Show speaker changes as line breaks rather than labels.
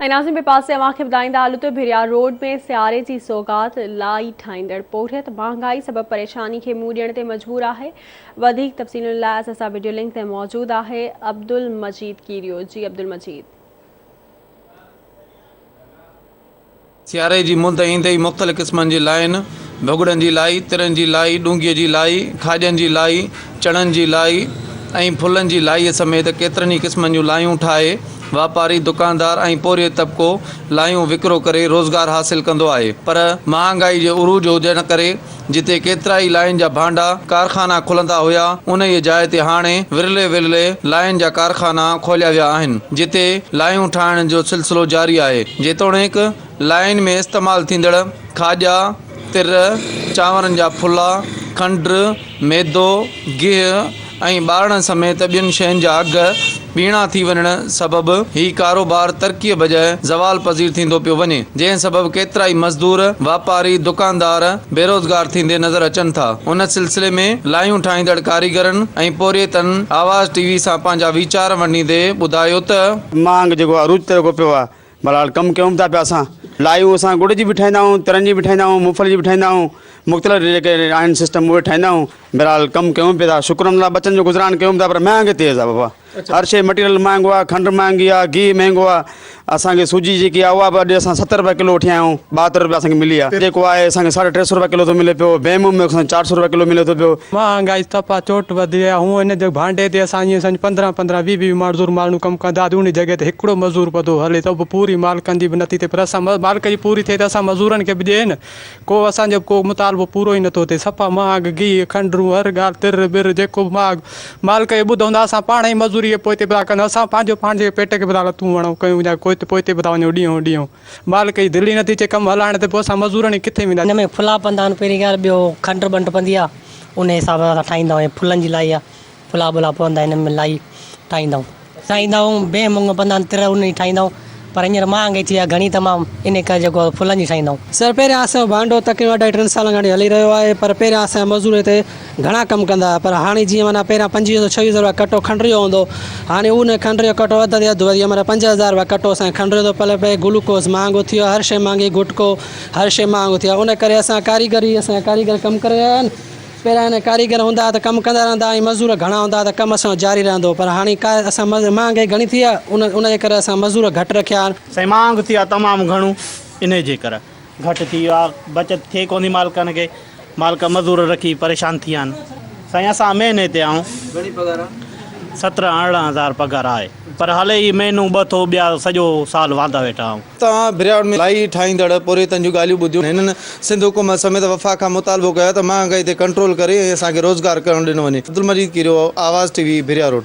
नाज़िम बे पासे अवांखे ॿुधाईंदा हलूं त भिरिया रोड में सियारे जी सौगात लाई ठाहींदड़ पोरियत महांगाई सबब परेशानी के मुंहुं ॾियण ते मजबूर आहे। वधीक तफ़सीलुनि लाइ असां वीडियो लिंक ते मौजूद आहे अब्दुल मजीद कीरियो। जी अब्दुल मजीद।
सियारे जी मुंद ईंदे ई मुख़्तलिफ़ क़िस्मनि जी लाइन, भुॻड़नि जी लाई, तिरनि जी लाई, ॾूंघीअ जी लाई, खाॼनि जी लाई, चणनि जी लाई ऐं फुलनि जी लाई समेत केतिरनि ई क़िस्मनि जूं लायूं ठाहे वापारी, दुकानदार ऐं पोरियो तबिको लायूं विकिरो करे रोज़गार हासिल कंदो आहे। पर महांगाई जे उरूज हुजण करे जिते केतिरा ई लाइन जा भांडा कारखाना खुलंदा हुआ, उन ई जाइ ते हाणे विरले विरले लाइन जा कारखाना खोलिया विया आहिनि, जिते लायूं ठाहिण जो सिलसिलो जारी आहे। जेतोणीकि लाइन में इस्तेमालु थींदड़ खाॼा, तिर, चांवरनि जा फुल्ला, खंडु, मैदो, गिहु ऐं ॿारण समेत ॿियनि शयुनि जा अघ ॿीणा थी वञण सबबि हीउ कारोबार तरक़ीअ बजाए ज़वाल पज़ीर थींदो पियो वञे, जंहिं सबबि केतिरा ई मज़दूर, वापारी, दुकानदार बेरोज़गार थींदे नज़र अचनि था। उन सिलसिले में लायूं ठाहींदड़ कारीगरनि ऐं पोरियतनि आवाज़ टीवी सां पंहिंजा वीचार वंडींदे ॿुधायो त
मांग जेको अरूज ते पियो आहे, बहरहाल कमु कयूं था पिया। असां लायूं असां गुड़ जी बि ठाहींदा आहियूं, तिरनि जी बि ठाहींदा आहियूं, मूंगफली जी बि ठाहींदा आहियूं, मुख़्तलिफ़ जेके आहिनि सिस्टम उहे ठाहींदा आहियूं। बहरहाल कमु कयूं पिया था, शुक्रनि लाइ बचनि जो गुज़रान कयूं था, पर महांगे तेज़ आहे बाबा। हर शइ मटीरियल महांगो आहे, खंडु महांगी आहे, गिहु महांगो आहे। असांखे सूजी जेकी आहे उहा बि अॼु असां 70 रुपया किलो वठी आया आहियूं, 72 रुपया असांखे मिली आहे। जेको आहे असांखे 350 रुपया किलो थो मिले पियो, बेमू में 400 रुपया किलो मिले थो पियो।
महांगाई तपा चोट वधी आहे। हूअं हिन जे भांडे ते असां ईअं 15-15, 20-20 मज़दूर माण्हू कमु कंदा, उन जॻह ते हिकिड़ो मज़दूर पतो हले त बि पूरी मालिकनि जी बि नथी थिए। पर असां मालिक जी पूरी थिए त असां मज़दूरनि खे बि ॾिए न, को असांजो को मुतालबो पूरो ई नथो थिए। सफ़ा महांग गिहु, खंडु, हर ॻाल्हि तिर बिर जेको मालिक खे ॿुधो हूंदा, असां पाण ई मज़दूरी पोइते पिया कनि। असां पंहिंजे पेट खे पिया लतूं वणूं कयूं या कोई पोइते पिया वञूं ॾींहों मालिक जी दिलि ई नथी अचे कमु हलाइण ते, पोइ असां मज़दूरनि किथे वेंदा।
हिन में फुला पवंदा आहिनि पहिरीं ॻाल्हि, ॿियो खंडु बंड पवंदी आहे, उन हिसाब सां असां ठाहींदा आहियूं। फुलनि जी लाई आहे, फुला बुला पवंदा आहिनि, हिन में लाई ठाहींदा आहियूं। बे मुङ पवंदा आहिनि, तिर उन जी ठाहींदा आहियूं। पर हींअर महांगाई थी आहे घणी तमामु, इन करे जेको फुलनि जी ठाहींदा आहियूं।
सर पहिरियां असांजो भांडो तक़रीबन 2.5-3 साल खां हली रहियो आहे, पर पहिरियां असांजा मज़दूर हिते घणा कमु कंदा हुआ। पर हाणे जीअं माना पहिरियां 25-26 रुपया कटो खंड जो हूंदो, हाणे उन खंड जो कटो वधि वधी माना 5000 रुपया कटो असांखे खंड जो थो पले पिए। ग्लूकोस महांगो थी वियो आहे, हर शइ महांगी, गुटको हर शइ महांगो थी आहे। उन करे असां असांजा कारीगर कमु करे रहिया आहिनि। पहिरियां हिन कारीगर हूंदा त कमु कंदा रहंदा ऐं मज़दूर घणा हूंदा त कमु असांजो जारी रहंदो। पर हाणे असां महांगाई घणी थी आहे, उन जे करे असां मज़दूर घटि रखिया आहिनि।
साईं मांग थी आहे तमामु घणो, इन जे करे घटि थी वियो आहे, बचति थिए कोन्हे मालिकनि खे। मालिक मज़दूर रखी परेशान थी विया आहिनि। साईं असां महीने ते आहियूं, 17-18 हज़ार पघार आहे, पर हले ई महीनो ॿ थो, ॿिया सॼो साल वांदा वेठा आहियूं।
तव्हां भिरियाड़ में लाई ठाहींदड़ पोरियतनि जूं ॻाल्हियूं ॿुधियूं। हिननि सिंध हुकूमत समेत वफ़ा खां मुतालबो कयो त महांगाई ते कंट्रोल करे असांखे रोज़गार करणु ॾिनो वञे। अब्दुल मजीद कीरियो, आवाज़ टीवी, भिरिया रोड।